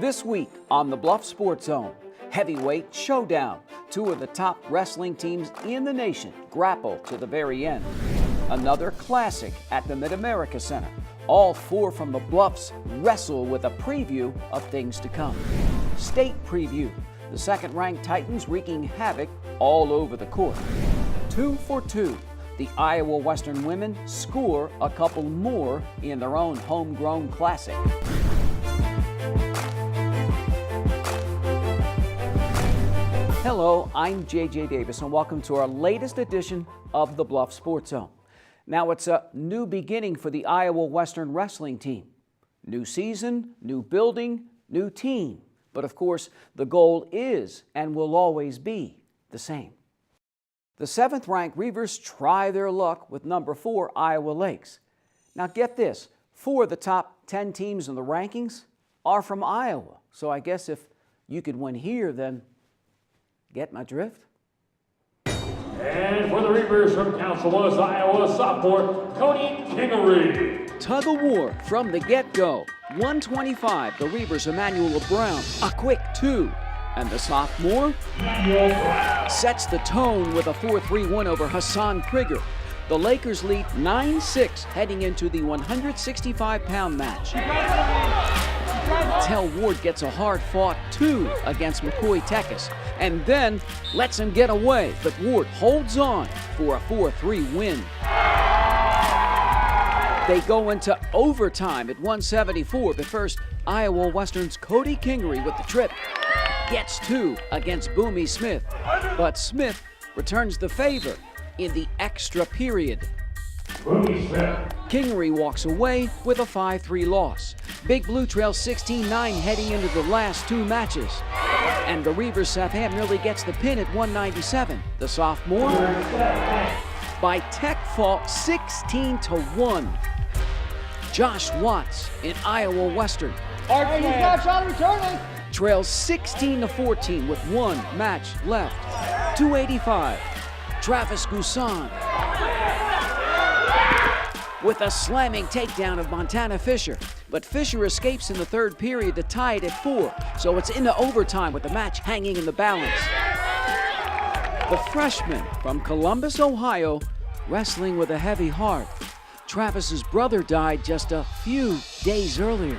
This week on the Bluffs Sports Zone, heavyweight showdown. Two of the top wrestling teams in the nation grapple to the very end. Another classic at the Mid-America Center. All four from the Bluffs wrestle with a preview of things to come. State preview. The second-ranked Titans wreaking havoc all over the court. 2 for 2. The Iowa Western women score a couple more in their own homegrown classic. Hello, I'm J.J. Davis, and welcome to our latest edition of the Bluffs Sports Zone. Now, it's a new beginning for the Iowa Western wrestling team. New season, new building, new team. But of course, the goal is and will always be the same. The 7th-ranked Reavers try their luck with number 4 Iowa Lakes. Now get this, 4 of the top 10 teams in the rankings are from Iowa. So I guess if you could win here, then get my drift? And for the Reavers from Council Bluffs, Iowa, sophomore Cody Kingery. Tug of war from the get-go. 125, the Reavers' Emmanuel Brown, a quick 2. And the sophomore sets the tone with a 4-3 win over Hassan Krieger. The Lakers lead 9-6 heading into the 165-pound match. Tell Ward gets a hard-fought 2 against McCoy Tekis and then lets him get away, but Ward holds on for a 4-3 win. They go into overtime at 174, but first, Iowa Western's Cody Kingery with the trip. Gets 2 against Boomy Smith, but Smith returns the favor in the extra period. Kingery walks away with a 5-3 loss. Big Blue trails 16-9 heading into the last 2 matches. And the Reavers Seth nearly gets the pin at 197. The sophomore, by tech fault, 16-1. Josh Watts in Iowa Western trails 16-14 with 1 match left. 285. Travis Gusan with a slamming takedown of Montana Fisher. But Fisher escapes in the 3rd period to tie it at 4. So it's into overtime with the match hanging in the balance. The freshman from Columbus, Ohio, wrestling with a heavy heart. Travis's brother died just a few days earlier.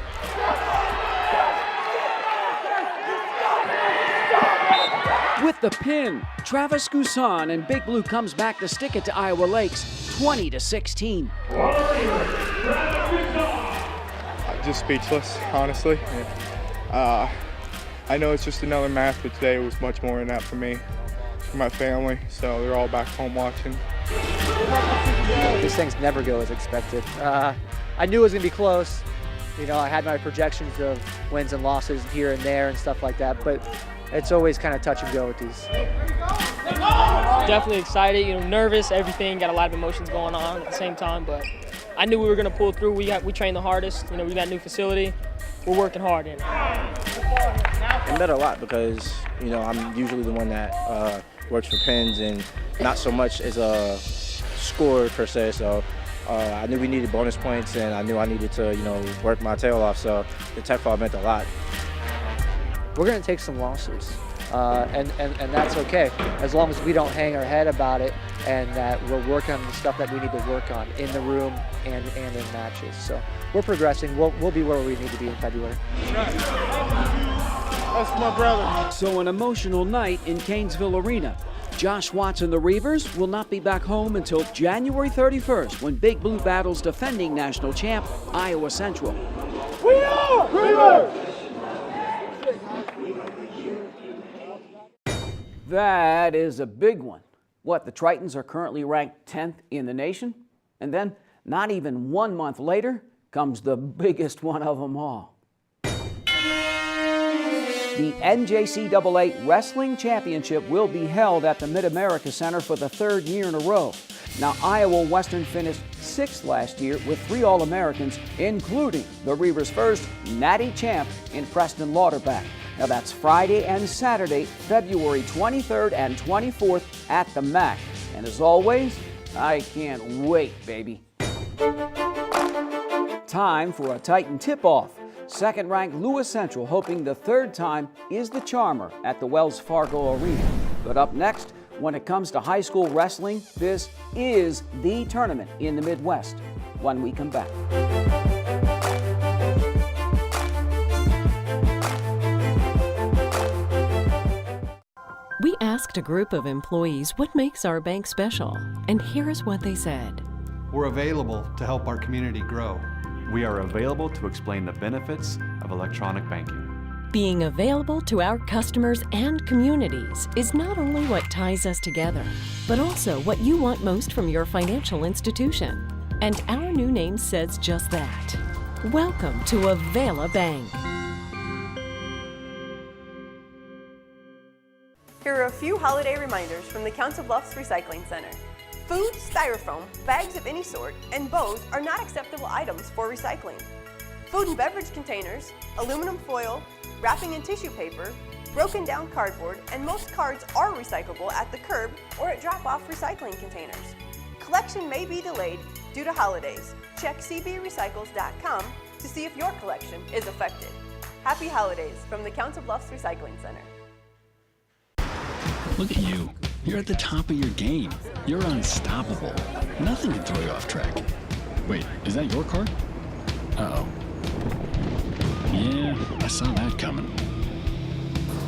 With the pin, Travis Gusan and Big Blue comes back to stick it to Iowa Lakes, 20-16. Just speechless, honestly. I know it's just another match, but today was much more than that for me, for my family. So they're all back home watching. These things never go as expected. I knew it was going to be close. You know, I had my projections of wins and losses here and there and stuff like that, but it's always kind of touch and go with these. Definitely excited, nervous, everything, got a lot of emotions going on at the same time, but I knew we were going to pull through. We trained the hardest, we got a new facility. We're working hard in it. It meant a lot because, I'm usually the one that works for pins and not so much as a scorer per se, so I knew we needed bonus points and I knew I needed to, work my tail off, so the tech fall meant a lot. We're going to take some losses, and that's okay, as long as we don't hang our head about it and that we're working on the stuff that we need to work on in the room and in matches. So we're progressing. We'll be where we need to be in February. That's my brother. So an emotional night in Canesville Arena. Josh Watts and the Reavers will not be back home until January 31st when Big Blue battles defending national champ Iowa Central. We are Reavers! That is a big one. What, the Tritons are currently ranked 10th in the nation? And then, not even 1 month later, comes the biggest one of them all. The NJCAA Wrestling Championship will be held at the Mid-America Center for the 3rd year in a row. Now, Iowa Western finished 6th last year with 3 All-Americans, including the Reavers' first natty champ in Preston Lauterbach. Now, that's Friday and Saturday, February 23rd and 24th at the MAC. And as always, I can't wait, baby. Time for a Titan tip-off. Second-ranked Lewis Central hoping the third time is the charmer at the Wells Fargo Arena. But up next, when it comes to high school wrestling, this is the tournament in the Midwest. When we come back. We asked a group of employees what makes our bank special, and here is what they said. We're available to help our community grow. We are available to explain the benefits of electronic banking. Being available to our customers and communities is not only what ties us together, but also what you want most from your financial institution. And our new name says just that. Welcome to Avela Bank. Here are a few holiday reminders from the Council Bluffs Recycling Center. Food, styrofoam, bags of any sort, and bows are not acceptable items for recycling. Food and beverage containers, aluminum foil, wrapping and tissue paper, broken down cardboard, and most cards are recyclable at the curb or at drop-off recycling containers. Collection may be delayed due to holidays. Check cbrecycles.com to see if your collection is affected. Happy holidays from the Council Bluffs Recycling Center. Look at you. You're at the top of your game. You're unstoppable. Nothing can throw you off track. Wait, is that your car? Uh-oh. Yeah, I saw that coming.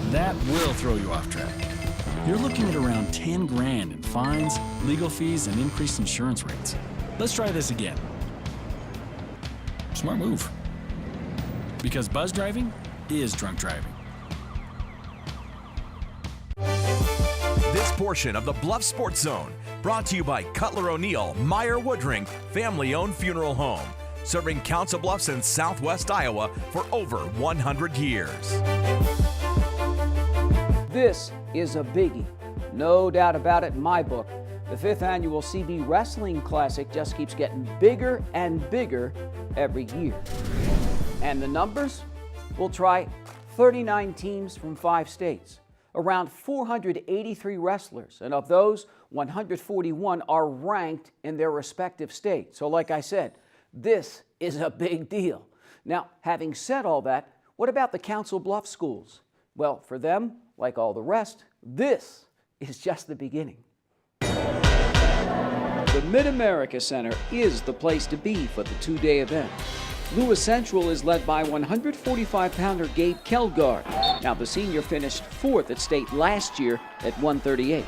That will throw you off track. You're looking at around 10 grand in fines, legal fees, and increased insurance rates. Let's try this again. Smart move. Because buzz driving is drunk driving. This portion of the Bluffs Sports Zone brought to you by Cutler O'Neill Meyer Woodring family-owned funeral home, serving Council Bluffs in Southwest Iowa for over 100 years. This is a biggie. No doubt about it in my book. The 5th annual CB Wrestling Classic just keeps getting bigger and bigger every year. And the numbers? We'll try 39 teams from 5 states. Around 483 wrestlers, and of those, 141 are ranked in their respective states. So like I said, this is a big deal. Now, having said all that, what about the Council Bluffs schools? Well, for them, like all the rest, this is just the beginning. The Mid-America Center is the place to be for the 2-day event. Lewis Central is led by 145-pounder Gabe Kelgard. Now, the senior finished 4th at state last year at 138.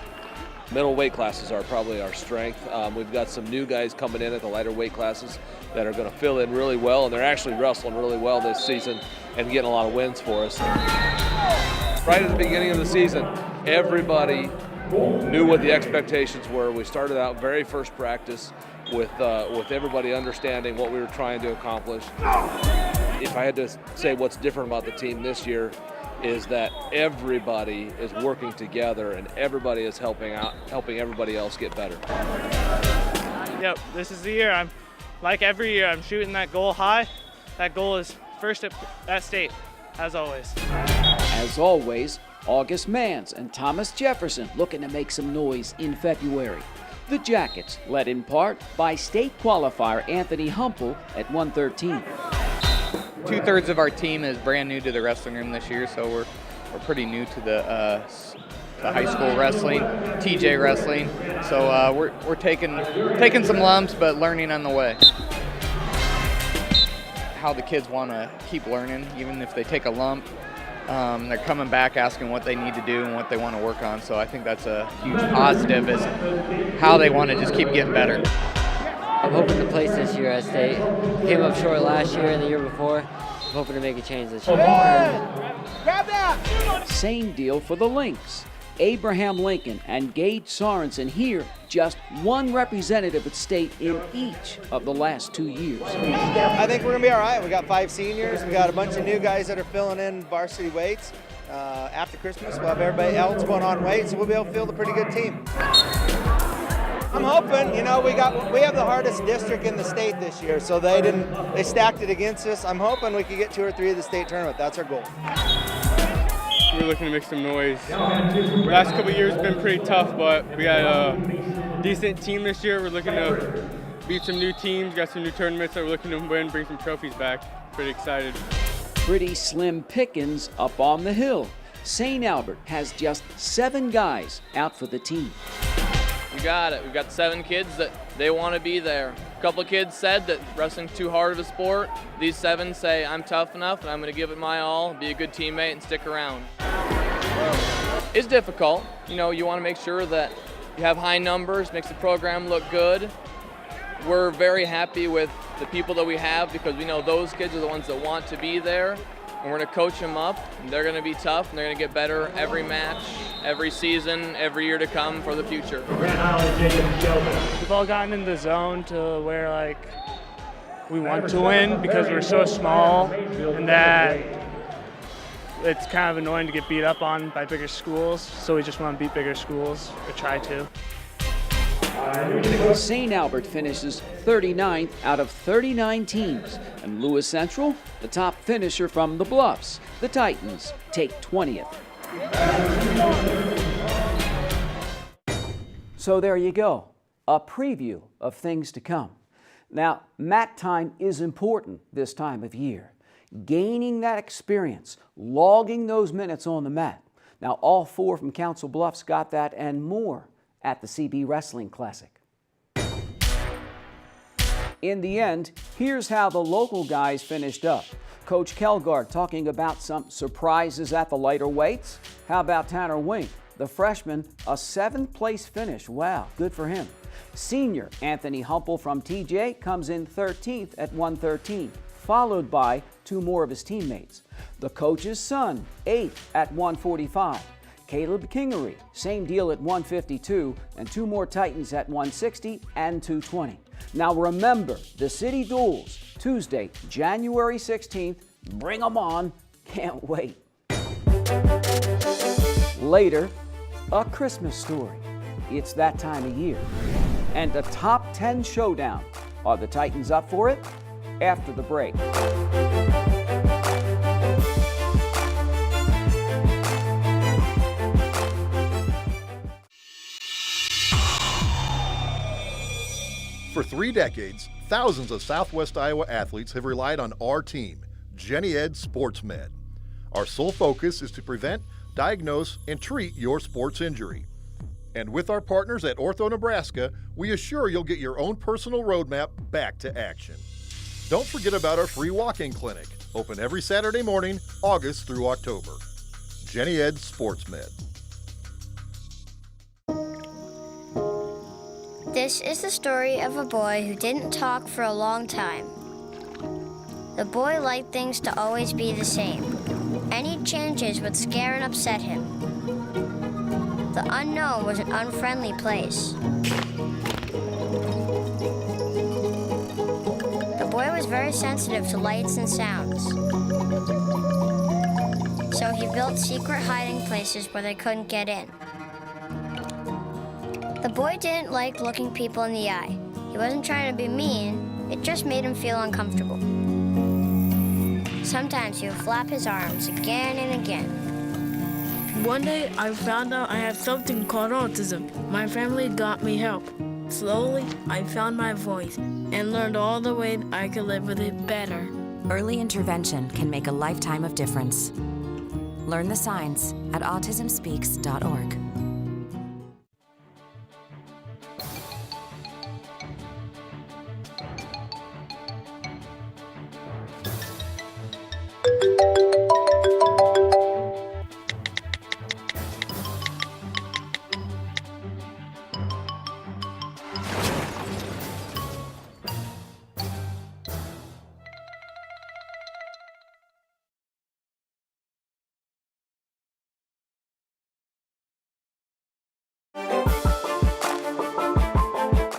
Middle weight classes are probably our strength. We've got some new guys coming in at the lighter weight classes that are going to fill in really well, and they're actually wrestling really well this season and getting a lot of wins for us. Right at the beginning of the season, everybody knew what the expectations were. We started out very first practice with everybody understanding what we were trying to accomplish. If I had to say what's different about the team this year is that everybody is working together and everybody is helping everybody else get better. Yep, this is the year. Like every year, I'm shooting that goal high. That goal is first at state, as always. As always, August Mans and Thomas Jefferson looking to make some noise in February. The Jackets, led in part by state qualifier Anthony Humple at 113. 2/3 of our team is brand new to the wrestling room this year, so we're pretty new to the high school wrestling, TJ wrestling. So we're taking some lumps, but learning on the way. How the kids want to keep learning, even if they take a lump. They're coming back asking what they need to do and what they want to work on. So I think that's a huge positive, is how they want to just keep getting better. I'm hoping to place this year at state. Came up short last year and the year before. I'm hoping to make a change this year. Grab that! Same deal for the Lynx. Abraham Lincoln and Gage Sorensen here, just one representative at state in each of the last 2 years. I think we're going to be all right. We got 5 seniors. We got a bunch of new guys that are filling in varsity weights. After Christmas, we'll have everybody else going on weight, so we'll be able to field a pretty good team. I'm hoping, we have the hardest district in the state this year, so they stacked it against us. I'm hoping we could get 2 or 3 of the state tournament. That's our goal. We're looking to make some noise. Last couple of years have been pretty tough, but we got a decent team this year. We're looking to beat some new teams, got some new tournaments that we're looking to win, bring some trophies back. Pretty excited. Pretty slim pickings up on the hill. St. Albert has just 7 guys out for the team. We got it. We've got 7 kids that they want to be there. A couple of kids said that wrestling's too hard of a sport. These 7 say, I'm tough enough and I'm going to give it my all, be a good teammate and stick around. It's difficult. You know, you want to make sure that you have high numbers, makes the program look good. We're very happy with the people that we have because we know those kids are the ones that want to be there. And we're going to coach them up, and they're going to be tough, and they're going to get better every match, every season, every year to come for the future. We've all gotten in the zone to where, like, we want to win because we're so small, and that it's kind of annoying to get beat up on by bigger schools, so we just want to beat bigger schools, or try to. St. Albert finishes 39th out of 39 teams, and Lewis Central, the top finisher from the Bluffs. The Titans take 20th. So there you go, a preview of things to come. Now, mat time is important this time of year. Gaining that experience, logging those minutes on the mat. Now, all 4 from Council Bluffs got that and more at the CB Wrestling Classic. In the end, here's how the local guys finished up. Coach Kelgard talking about some surprises at the lighter weights. How about Tanner Wink, the freshman, a 7th place finish. Wow, good for him. Senior Anthony Humple from TJ comes in 13th at 113, followed by 2 more of his teammates. The coach's son, 8th at 145. Caleb Kingery, same deal at 152, and 2 more Titans at 160 and 220. Now remember, the City Duels, Tuesday, January 16th. Bring them on. Can't wait. Later, a Christmas story. It's that time of year. And a top 10 showdown. Are the Titans up for it? After the break. For 3 decades, thousands of Southwest Iowa athletes have relied on our team, Jenny Ed Sports Med. Our sole focus is to prevent, diagnose, and treat your sports injury. And with our partners at Ortho Nebraska, we assure you'll get your own personal roadmap back to action. Don't forget about our free walk-in clinic, open every Saturday morning, August through October. Jenny Ed Sports Med. This is the story of a boy who didn't talk for a long time. The boy liked things to always be the same. Any changes would scare and upset him. The unknown was an unfriendly place. The boy was very sensitive to lights and sounds. So he built secret hiding places where they couldn't get in. The boy didn't like looking people in the eye. He wasn't trying to be mean, it just made him feel uncomfortable. Sometimes he would flap his arms again and again. One day I found out I have something called autism. My family got me help. Slowly, I found my voice and learned all the ways I could live with it better. Early intervention can make a lifetime of difference. Learn the signs at autismspeaks.org.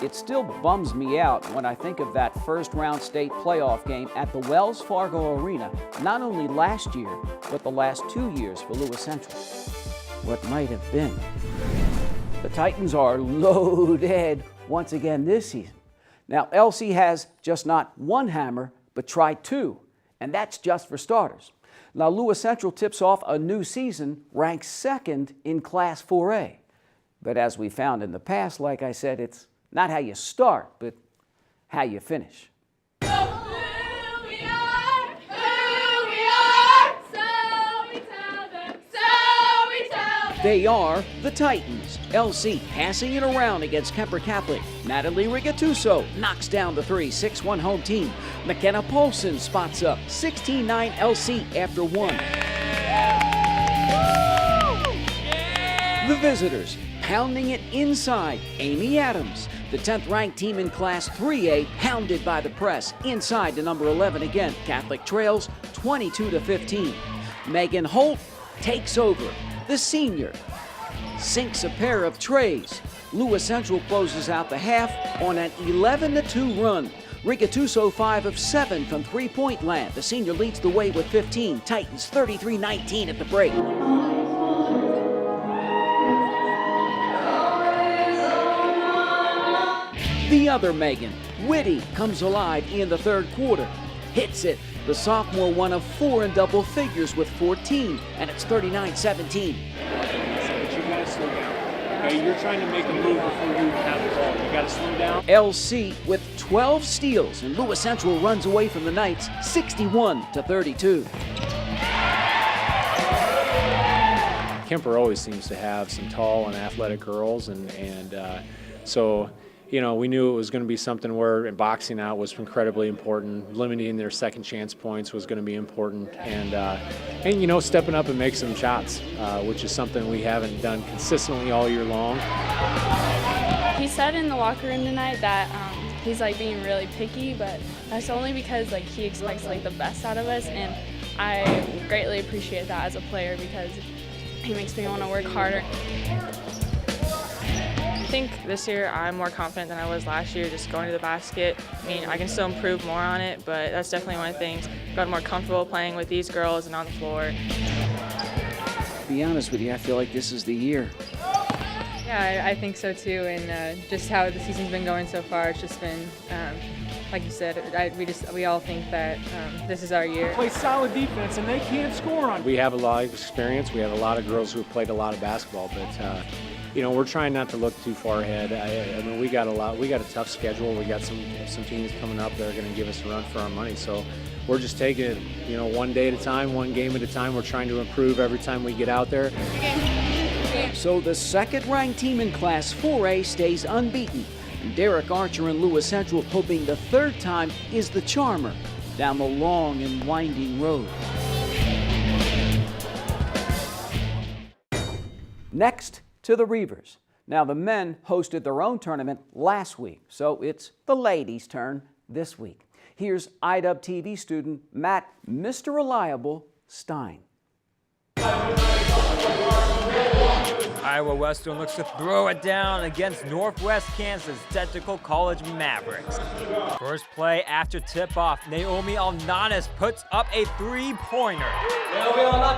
It still bums me out when I think of that first-round state playoff game at the Wells Fargo Arena, not only last year, but the last 2 years for Lewis Central. What might have been. The Titans are loaded once again this season. Now, LC has just not one hammer, but tried 2, and that's just for starters. Now, Lewis Central tips off a new season ranked 2nd in Class 4A. But as we found in the past, like I said, it's not how you start, but how you finish. Who we are, They are the Titans. LC passing it around against Kemper Catholic. Natalie Rigatuso knocks down the 3, 6-1 home team. McKenna Paulson spots up 16-9 LC after 1. The visitors pounding it inside. Amy Adams, the 10th ranked team in Class 3A, hounded by the press inside to number 11 again. Catholic trails 22-15. Megan Holt takes over. The senior sinks a pair of trays. Lewis Central closes out the half on an 11-2 run. Rigatuso 5 of 7 from three-point land. The senior leads the way with 15. Titans 33-19 at the break. The other Megan, Whitty, comes alive in the third quarter. Hits it. The sophomore one of 4 in double figures with 14, and it's 39-17. But you gotta slow down. Okay, you're trying to make a move before you have the ball. You gotta slow down. LC with 12 steals, and Lewis Central runs away from the Knights 61-32. Kemper always seems to have some tall and athletic girls, and so, you know, we knew it was going to be something where boxing out was incredibly important. Limiting their second chance points was going to be important, and you know, stepping up and make some shots, which is something we haven't done consistently all year long. He said in the locker room tonight that he's like being really picky, but that's only because like he expects like the best out of us, and I greatly appreciate that as a player because he makes me want to work harder. I think this year I'm more confident than I was last year just going to the basket. I mean, I can still improve more on it, but that's definitely one of the things. I've gotten more comfortable playing with these girls and on the floor. To be honest with you, I feel like this is the year. Yeah, I think so too, and just how the season's been going so far, it's just been, like you said, we all think that this is our year. Play solid defense, and they can't score on. We have a lot of experience. We have a lot of girls who have played a lot of basketball, but you know, we're trying not to look too far ahead. I mean, we got a tough schedule. We got some teams coming up that are going to give us a run for our money. So we're just taking it, you know, one day at a time, one game at a time. We're trying to improve every time we get out there. So the second-ranked team in Class 4A stays unbeaten. Derek Archer and Lewis Central hoping the third time is the charmer down the long and winding road. Next to the Reavers. Now the men hosted their own tournament last week, so it's the ladies' turn this week. Here's IDub TV student Matt Mr. Reliable Stein. Iowa Western looks to throw it down against Northwest Kansas Technical College Mavericks. First play after tip-off, Naomi Alnanis puts up a three-pointer.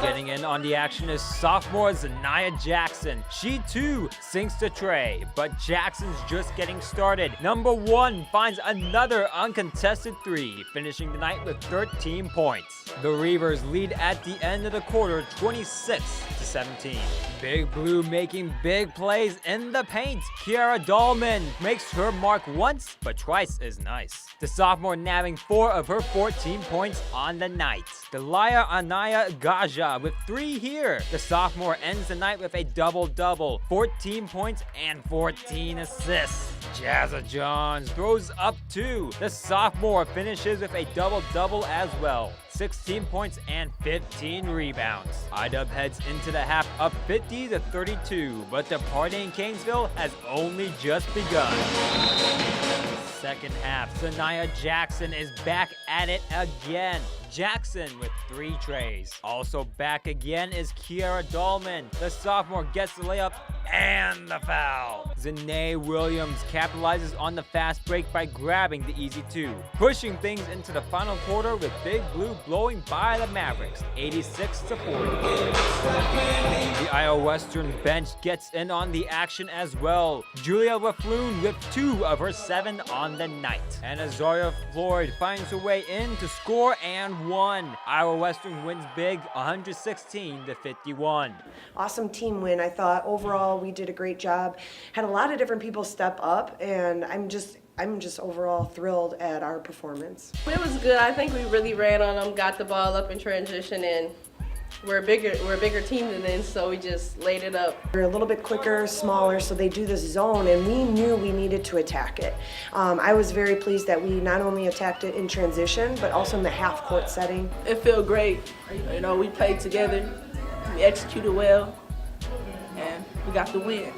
Getting in on the action is sophomore Zanaya Jackson. She too sinks the tray, but Jackson's just getting started. Number 1 finds another uncontested three, finishing the night with 13 points. The Reavers lead at the end of the quarter 26-17. Big Blue making big plays in the paint. Kiara Dahlman makes her mark once, but twice is nice. The sophomore nabbing 4 of her 14 points on the night. Delia Anaya Gaja with 3 here. The sophomore ends the night with a double-double, 14 points and 14 assists. Jazza Johns throws up 2. The sophomore finishes with a double-double as well. 16 points and 15 rebounds. IDub heads into the half up 50-32, but the party in Canesville has only just begun. Second half, Sanaya Jackson is back at it again. Jackson with 3 trays. Also back again is Kiara Dahlman. The sophomore gets the layup and the foul. Zanae Williams capitalizes on the fast break by grabbing the easy 2, pushing things into the final quarter with Big Blue blowing by the Mavericks, 86-40. The Iowa Western bench gets in on the action as well. Julia Wafloon with 2 of her 7 on the night. And Azaria Floyd finds her way in to score and 1. Iowa Western wins big, 116-51. Awesome team win. I thought overall we did a great job. Had a lot of different people step up, and I'm just overall thrilled at our performance. It was good. I think we really ran on them, got the ball up in transition, and we're a bigger team than them, so we just laid it up. We're a little bit quicker, smaller, so they do this zone, and we knew we needed to attack it. I was very pleased that we not only attacked it in transition, but also in the half-court setting. It felt great. You know, we played together, we executed well, and we got the win.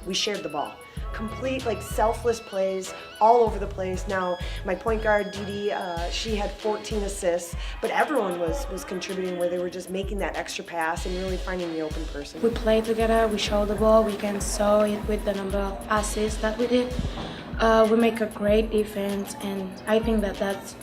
We shared the ball. Complete, like, selfless plays all over the place. Now, my point guard, Dee, she had 14 assists, but everyone was contributing where they were just making that extra pass and really finding the open person. We play together, we show the ball, we can show it with the number of assists that we did. We make a great defense, and I think that's,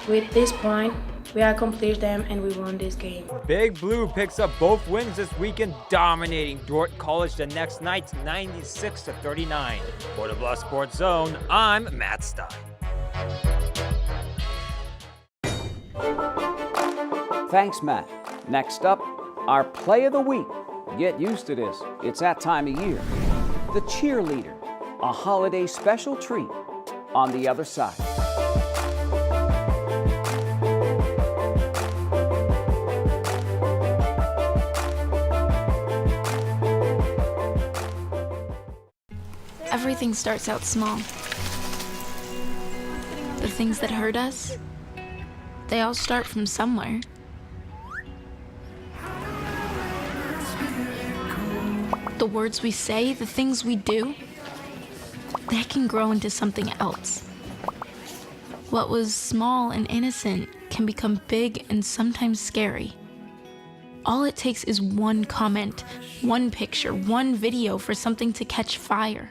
with this point, we accomplished them and we won this game. Big Blue picks up both wins this weekend, dominating Dordt College the next night, 96-39. For the Bluff Sports Zone, I'm Matt Stein. Thanks, Matt. Next up, our play of the week. Get used to this. It's that time of year. The cheerleader, a holiday special treat on the other side. Everything starts out small. The things that hurt us, they all start from somewhere. The words we say, the things we do, they can grow into something else. What was small and innocent can become big and sometimes scary. All it takes is one comment, one picture, one video for something to catch fire.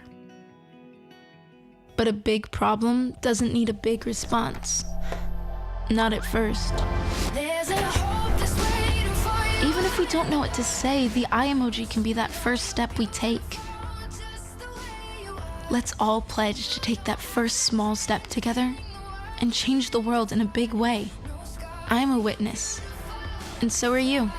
But a big problem doesn't need a big response. Not at first. Even if we don't know what to say, the eye emoji can be that first step we take. Let's all pledge to take that first small step together and change the world in a big way. I'm a witness, and so are you.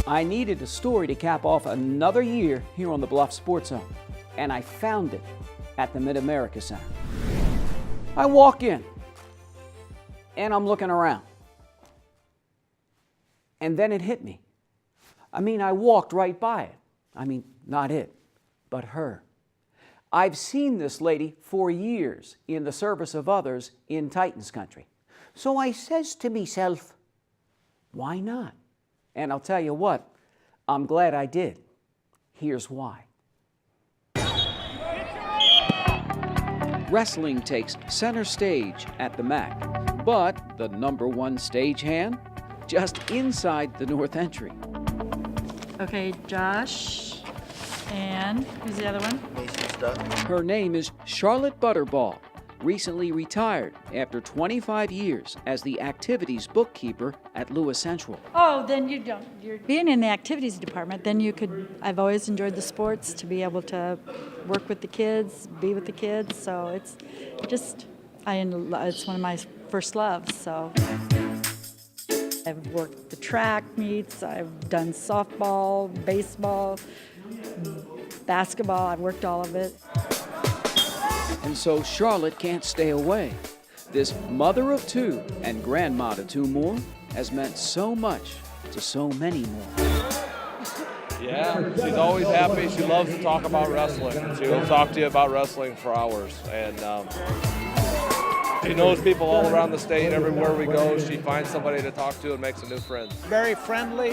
I needed a story to cap off another year here on the Bluff Sports Zone, and I found it at the Mid-America Center. I walk in, and I'm looking around, and then it hit me. I walked right by it. Not it, but her. I've seen this lady for years in the service of others in Titans country. So I says to myself, why not? And I'll tell you what, I'm glad I did. Here's why. Wrestling takes center stage at the MAC, but the #1 stagehand just inside the north entry. Okay, Josh. And who's the other one? Her name is Charlotte Butterball, recently retired after 25 years as the activities bookkeeper at Lewis Central. Oh, then you don't. You're being in the activities department, then you could, I've always enjoyed the sports, to be able to work with the kids, be with the kids, so it's one of my first loves, so. I've worked the track meets, I've done softball, baseball, basketball, I've worked all of it. And so Charlotte can't stay away. This mother of two and grandma to two more has meant so much to so many more. Yeah, she's always happy. She loves to talk about wrestling. She will talk to you about wrestling for hours. And she knows people all around the state. Everywhere we go, she finds somebody to talk to and makes a new friend. Very friendly.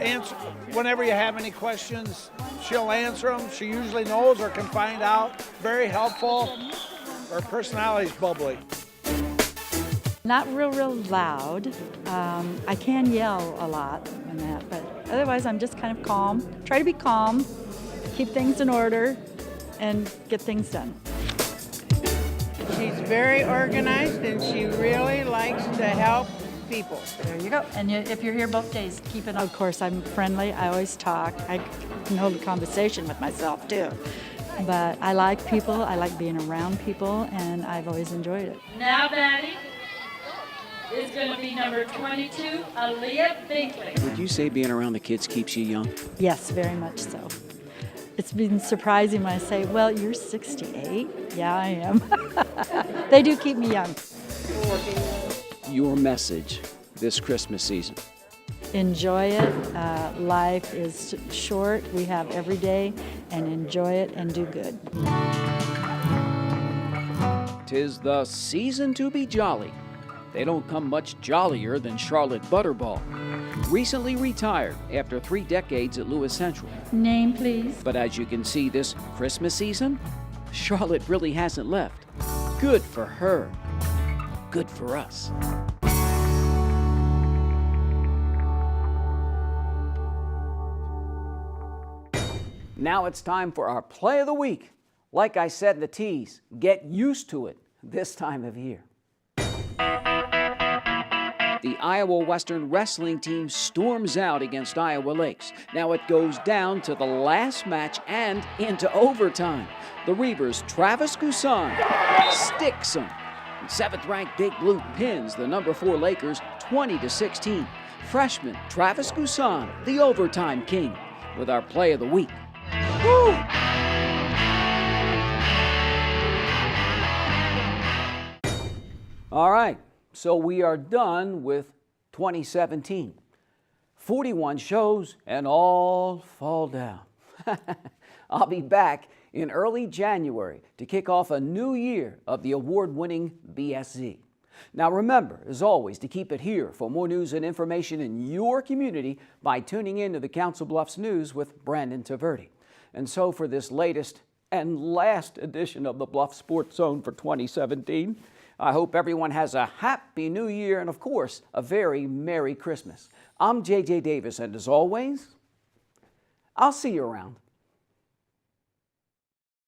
Answer whenever you have any questions, she'll answer them. She usually knows or can find out. Very helpful. Her personality's bubbly. Not real loud. I can yell a lot and that, but otherwise I'm just kind of calm. Try to be calm, keep things in order, and get things done. She's very organized and she really likes to help people. There you go. And if you're here both days, keep it up. Of course, I'm friendly. I always talk. I can hold a conversation with myself too. But I like people. I like being around people, and I've always enjoyed it. Now, Daddy, is going to be number 22, Aaliyah Binkley. Would you say being around the kids keeps you young? Yes, very much so. It's been surprising when I say, well, you're 68. Yeah, I am. They do keep me young. Your message this Christmas season? Enjoy it. Life is short. We have every day, and enjoy it and do good. 'Tis the season to be jolly. They don't come much jollier than Charlotte Butterball, recently retired after 3 decades at Lewis Central. Name, please. But as you can see this Christmas season, Charlotte really hasn't left. Good for her. Good for us. Now it's time for our play of the week. Like I said in the tease, get used to it this time of year. The Iowa Western wrestling team storms out against Iowa Lakes. Now it goes down to the last match and into overtime. The Reavers' Travis Gusan sticks them. 7th-ranked Big Blue pins the number 4 Lakers 20-16. Freshman Travis Gusan, the overtime king, with our play of the week. Woo! All right, so we are done with 2017. 41 shows and all fall down. I'll be back in early January to kick off a new year of the award-winning BSZ. Now remember, as always, to keep it here for more news and information in your community by tuning in to the Council Bluffs News with Brandon Taverdi. And so for this latest and last edition of the Bluff Sports Zone for 2017, I hope everyone has a happy new year and, of course, a very Merry Christmas. I'm J.J. Davis, and as always, I'll see you around.